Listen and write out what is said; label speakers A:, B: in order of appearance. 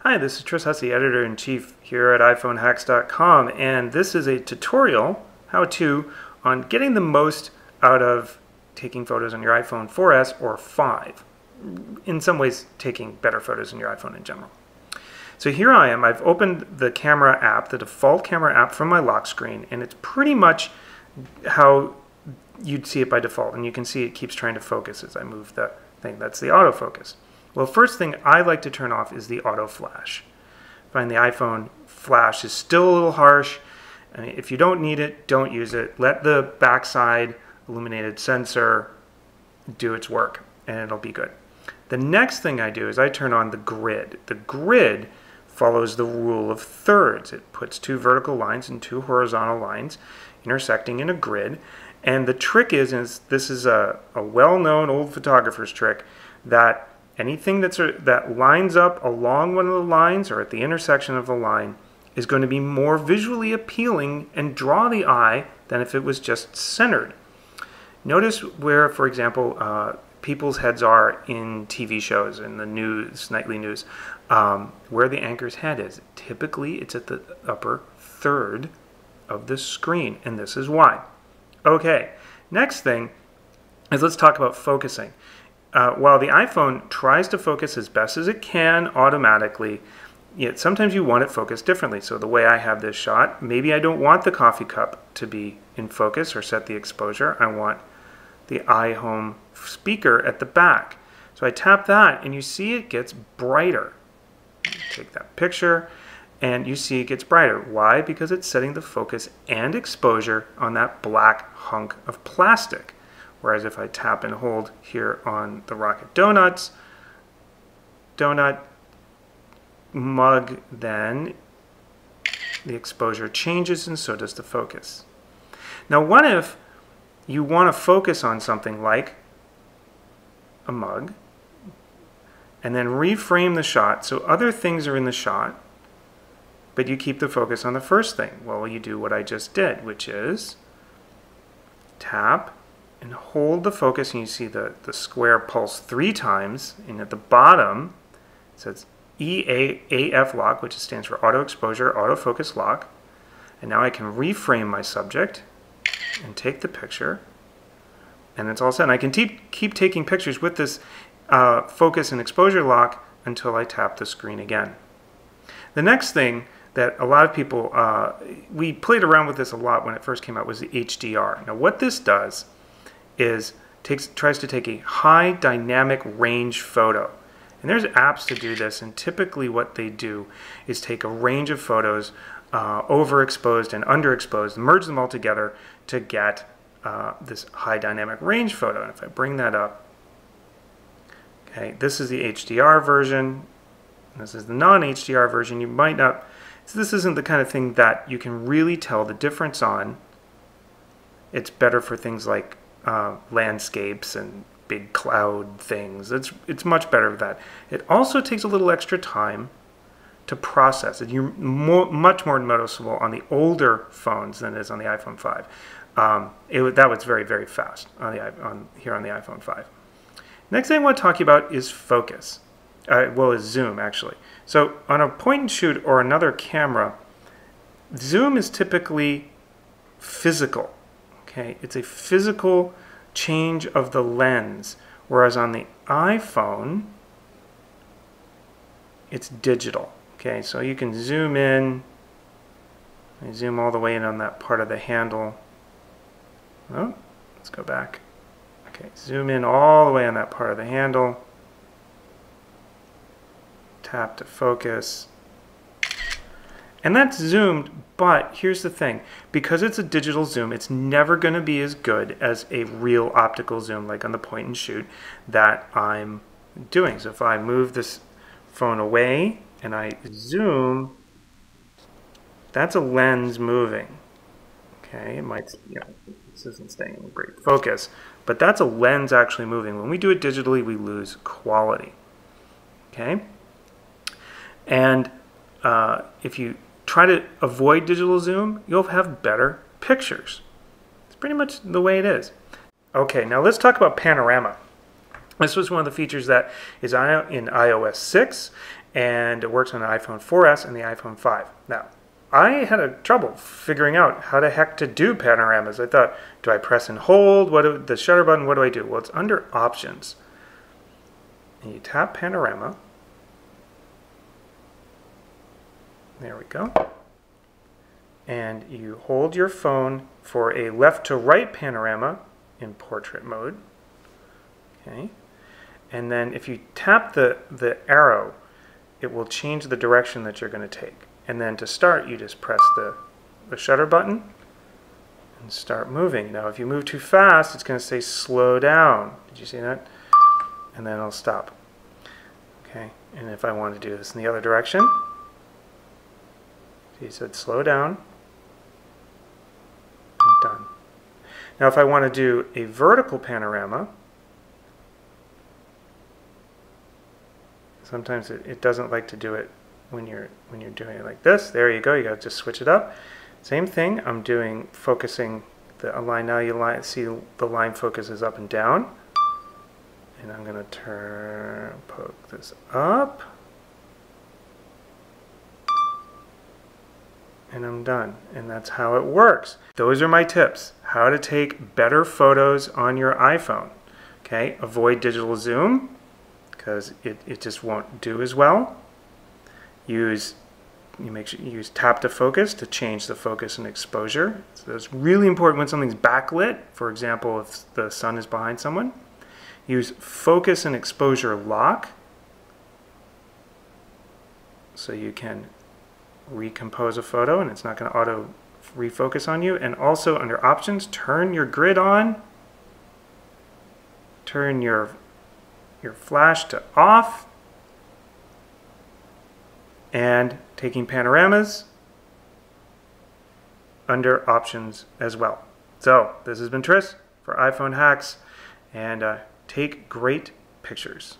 A: Hi, this is Tris Hussey, Editor-in-Chief here at iPhoneHacks.com, and this is a tutorial, how-to, on getting the most out of taking photos on your iPhone 4S or 5. In some ways, taking better photos on your iPhone in general. So here I am. I've opened the camera app, the default camera app from my lock screen, and it's pretty much how you'd see it by default. And you can see it keeps trying to focus as I move the thing. That's the autofocus. Well, first thing I like to turn off is the auto flash. I find the iPhone flash is still a little harsh. I mean, if you don't need it, don't use it. Let the backside illuminated sensor do its work, and it'll be good. The next thing I do is I turn on the grid. The grid follows the rule of thirds. It puts two vertical lines and two horizontal lines intersecting in a grid. And the trick is this is a well-known old photographer's trick, that anything that lines up along one of the lines or at the intersection of the line is going to be more visually appealing and draw the eye than if it was just centered. Notice where, for example, people's heads are in TV shows, in the news, nightly news, where the anchor's head is. Typically, it's at the upper third of the screen, and this is why. Okay, next thing is let's talk about focusing. While the iPhone tries to focus as best as it can automatically, yet sometimes you want it focused differently. So the way I have this shot, maybe I don't want the coffee cup to be in focus or set the exposure. I want the iHome speaker at the back. So I tap that and you see it gets brighter. Take that picture and you see it gets brighter. Why? Because it's setting the focus and exposure on that black hunk of plastic. Whereas if I tap and hold here on the Rocket donut mug, then the exposure changes and so does the focus. Now what if you want to focus on something like a mug and then reframe the shot so other things are in the shot, but you keep the focus on the first thing? Well, you do what I just did, which is tap and hold the focus, and you see the square pulse 3 times, and at the bottom it says EAF lock, which stands for auto exposure, autofocus lock. And now I can reframe my subject and take the picture, and it's all set. And I can keep taking pictures with this focus and exposure lock until I tap the screen again. The next thing that a lot of people, we played around with this a lot when it first came out, was the HDR. Now what this does is tries to take a high dynamic range photo. And there's apps to do this, and typically what they do is take a range of photos, overexposed and underexposed, merge them all together to get this high dynamic range photo. And if I bring that up, okay, this is the HDR version, this is the non-HDR version. You might not, so this isn't the kind of thing that you can really tell the difference on. It's better for things like landscapes and big cloud things. It's much better for that. It also takes a little extra time to process it. You're much more noticeable on the older phones than it is on the iPhone 5. That was very, very fast on here on the iPhone 5. Next thing I want to talk to you about is focus. Is zoom, actually. So on a point and shoot or another camera, zoom is typically physical. Okay, it's a physical change of the lens, whereas on the iPhone, it's digital. Okay, so you can zoom in, I zoom all the way in on that part of the handle. Oh, let's go back. Okay, zoom in all the way on that part of the handle, tap to focus. And that's zoomed, but here's the thing. Because it's a digital zoom, it's never going to be as good as a real optical zoom, like on the point and shoot that I'm doing. So if I move this phone away and I zoom, that's a lens moving. Okay, it might, this isn't staying in great focus, but that's a lens actually moving. When we do it digitally, we lose quality. Okay? And if you try to avoid digital zoom, you'll have better pictures. It's pretty much the way it is. Okay, now let's talk about Panorama. This was one of the features that is in iOS 6, and it works on the iPhone 4S and the iPhone 5. Now, I had a trouble figuring out how the heck to do panoramas. I thought, do I press and hold? The shutter button, what do I do? Well, it's under Options. And you tap Panorama. There we go. And you hold your phone for a left to right panorama in portrait mode. Okay. And then if you tap the arrow, it will change the direction that you're going to take. And then to start, you just press the shutter button and start moving. Now, if you move too fast, it's going to say slow down. Did you see that? And then it'll stop. Okay. And if I want to do this in the other direction, he said slow down. I'm done. Now, if I want to do a vertical panorama, sometimes it doesn't like to do it when you're doing it like this. There you go. You got to just switch it up. Same thing. I'm doing focusing the line. Now you see the line focuses up and down. And I'm going to poke this up. And I'm done. And that's how it works. Those are my tips. How to take better photos on your iPhone. Okay, avoid digital zoom because it just won't do as well. Make sure you use tap to focus to change the focus and exposure. So it's really important when something's backlit. For example, if the sun is behind someone. Use focus and exposure lock so you can recompose a photo and it's not going to auto refocus on you. And also under Options, turn your grid on, turn your flash to off, and taking panoramas under Options as well. So this has been Tris for iPhone Hacks, and take great pictures.